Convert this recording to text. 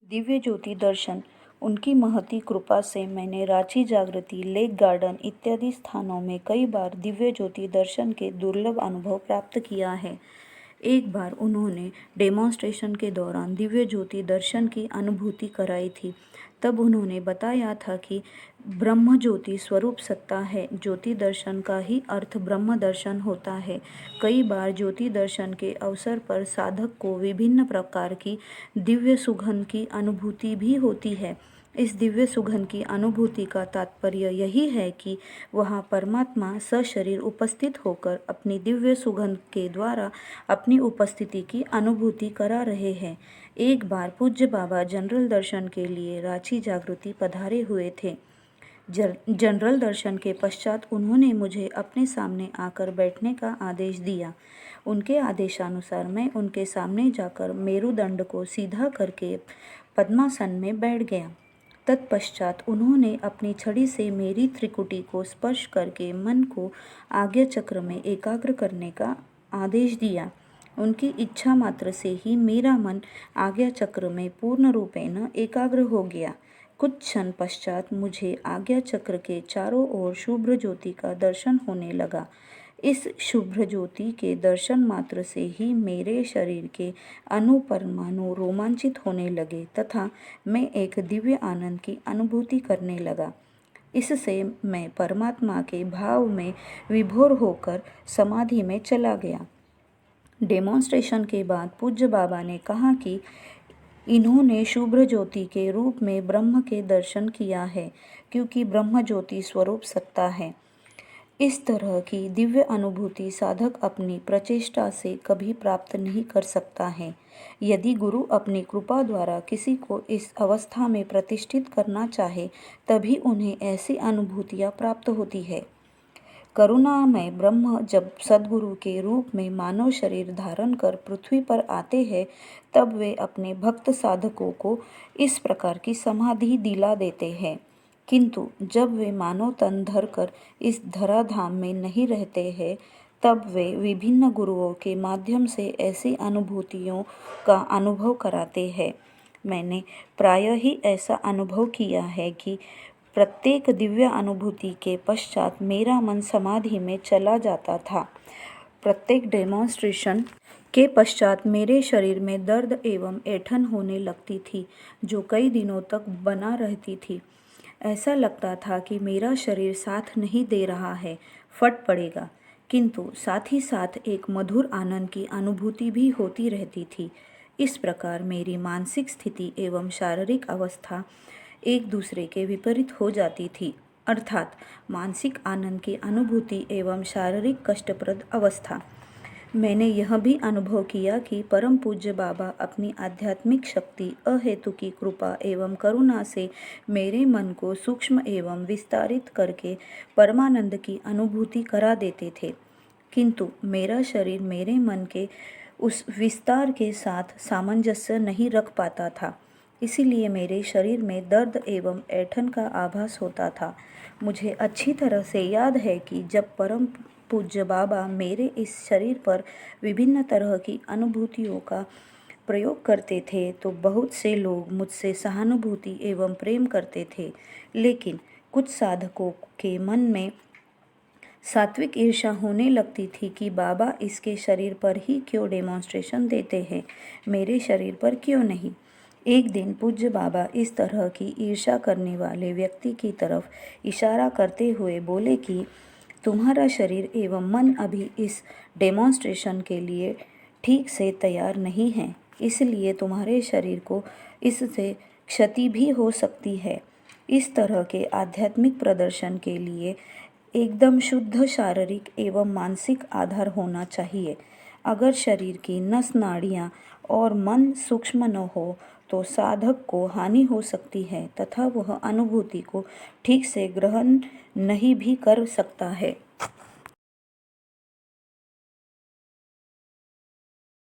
दिव्य ज्योति दर्शन। उनकी महती कृपा से मैंने रांची जागृति, लेक गार्डन इत्यादि स्थानों में कई बार दिव्य ज्योति दर्शन के दुर्लभ अनुभव प्राप्त किया है। एक बार उन्होंने डेमोन्स्ट्रेशन के दौरान दिव्य ज्योति दर्शन की अनुभूति कराई थी। तब उन्होंने बताया था कि ब्रह्म ज्योति स्वरूप सत्ता है। ज्योति दर्शन का ही अर्थ ब्रह्म दर्शन होता है। कई बार ज्योति दर्शन के अवसर पर साधक को विभिन्न प्रकार की दिव्य सुगंध की अनुभूति भी होती है। इस दिव्य सुगंध की अनुभूति का तात्पर्य यही है कि वहाँ परमात्मा सशरीर उपस्थित होकर अपनी दिव्य सुगंध के द्वारा अपनी उपस्थिति की अनुभूति करा रहे हैं। एक बार पूज्य बाबा जनरल दर्शन के लिए रांची जागृति पधारे हुए थे। जनरल दर्शन के पश्चात उन्होंने मुझे अपने सामने आकर बैठने का आदेश दिया। उनके आदेशानुसार मैं उनके सामने जाकर मेरुदंड को सीधा करके पद्मासन में बैठ गया। तत्पश्चात उन्होंने अपनी छड़ी से मेरी त्रिकुटी को स्पर्श करके मन को आज्ञा चक्र में एकाग्र करने का आदेश दिया। उनकी इच्छा मात्र से ही मेरा मन आज्ञा चक्र में पूर्ण रूपेण एकाग्र हो गया। कुछ क्षण पश्चात मुझे आज्ञा चक्र के चारों ओर शुभ्र ज्योति का दर्शन होने लगा। इस शुभ्र ज्योति के दर्शन मात्र से ही मेरे शरीर के अणु परमाणु रोमांचित होने लगे तथा मैं एक दिव्य आनंद की अनुभूति करने लगा। इससे मैं परमात्मा के भाव में विभोर होकर समाधि में चला गया। डेमोन्स्ट्रेशन के बाद पूज्य बाबा ने कहा कि इन्होंने शुभ्र ज्योति के रूप में ब्रह्म के दर्शन किया है, क्योंकि ब्रह्म ज्योति स्वरूप सत्ता है। इस तरह की दिव्य अनुभूति साधक अपनी प्रचेष्टा से कभी प्राप्त नहीं कर सकता है। यदि गुरु अपनी कृपा द्वारा किसी को इस अवस्था में प्रतिष्ठित करना चाहे, तभी उन्हें ऐसी अनुभूतियाँ प्राप्त होती है। करुणामय ब्रह्म जब सद्गुरु के रूप में मानव शरीर धारण कर पृथ्वी पर आते हैं, तब वे अपने भक्त साधकों को इस प्रकार की समाधि दिला देते हैं। किंतु जब वे मानव तन धरकर इस धराधाम में नहीं रहते हैं, तब वे विभिन्न गुरुओं के माध्यम से ऐसी अनुभूतियों का अनुभव कराते हैं। मैंने प्रायः ही ऐसा अनुभव किया है कि प्रत्येक दिव्य अनुभूति के पश्चात मेरा मन समाधि में चला जाता था। प्रत्येक डेमोन्स्ट्रेशन के पश्चात मेरे शरीर में दर्द एवं ऐंठन होने लगती थी, जो कई दिनों तक बना रहती थी। ऐसा लगता था कि मेरा शरीर साथ नहीं दे रहा है, फट पड़ेगा। किंतु साथ ही साथ एक मधुर आनंद की अनुभूति भी होती रहती थी। इस प्रकार मेरी मानसिक स्थिति एवं शारीरिक अवस्था एक दूसरे के विपरीत हो जाती थी, अर्थात मानसिक आनंद की अनुभूति एवं शारीरिक कष्टप्रद अवस्था। मैंने यह भी अनुभव किया कि परम पूज्य बाबा अपनी आध्यात्मिक शक्ति, अहेतुकी कृपा एवं करुणा से मेरे मन को सूक्ष्म एवं विस्तारित करके परमानंद की अनुभूति करा देते थे। किंतु मेरा शरीर मेरे मन के उस विस्तार के साथ सामंजस्य नहीं रख पाता था। इसीलिए मेरे शरीर में दर्द एवं ऐंठन का आभास होता था। मुझे अच्छी तरह से याद है कि जब परम पूज्य बाबा मेरे इस शरीर पर विभिन्न तरह की अनुभूतियों का प्रयोग करते थे, तो बहुत से लोग मुझसे सहानुभूति एवं प्रेम करते थे। लेकिन कुछ साधकों के मन में सात्विक ईर्ष्या होने लगती थी कि बाबा इसके शरीर पर ही क्यों डेमोन्स्ट्रेशन देते हैं, मेरे शरीर पर क्यों नहीं। एक दिन पूज्य बाबा इस तरह की ईर्ष्या करने वाले व्यक्ति की तरफ इशारा करते हुए बोले कि तुम्हारा शरीर एवं मन अभी इस डेमोन्स्ट्रेशन के लिए ठीक से तैयार नहीं है, इसलिए तुम्हारे शरीर को इससे क्षति भी हो सकती है। इस तरह के आध्यात्मिक प्रदर्शन के लिए एकदम शुद्ध शारीरिक एवं मानसिक आधार होना चाहिए। अगर शरीर की नस नाड़ियाँ और मन सूक्ष्म न हो तो साधक को हानि हो सकती है तथा वह अनुभूति को ठीक से ग्रहण नहीं भी कर सकता है।